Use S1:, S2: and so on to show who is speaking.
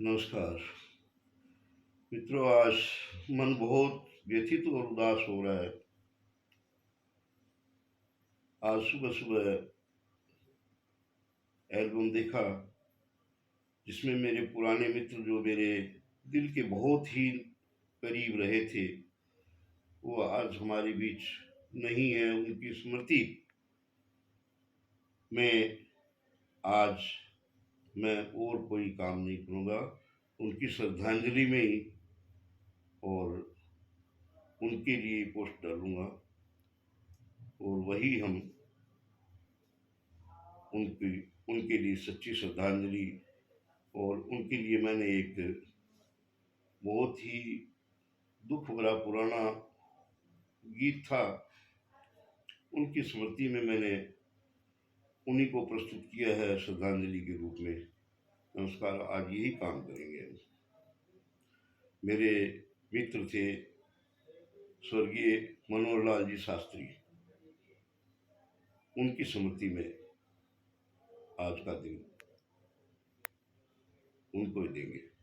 S1: नमस्कार मित्रों। आज मन बहुत व्यथित और उदास हो रहा है। आज सुबह सुबह एल्बम देखा जिसमें मेरे पुराने मित्र जो मेरे दिल के बहुत ही करीब रहे थे वो आज हमारे बीच नहीं है। उनकी स्मृति में आज मैं और कोई काम नहीं करूँगा। उनकी श्रद्धांजलि में ही और उनके लिए पोस्ट डालूंगा और वही हम उनकी उनके लिए सच्ची श्रद्धांजलि। और उनके लिए मैंने एक बहुत ही दुख भरा पुराना गीत था, उनकी स्मृति में मैंने उन्हीं को प्रस्तुत किया है श्रद्धांजलि के रूप में। नमस्कार। आज यही काम करेंगे। मेरे मित्र थे स्वर्गीय मनोहर लाल जी शास्त्री, उनकी स्मृति में आज का दिन उनको ही देंगे।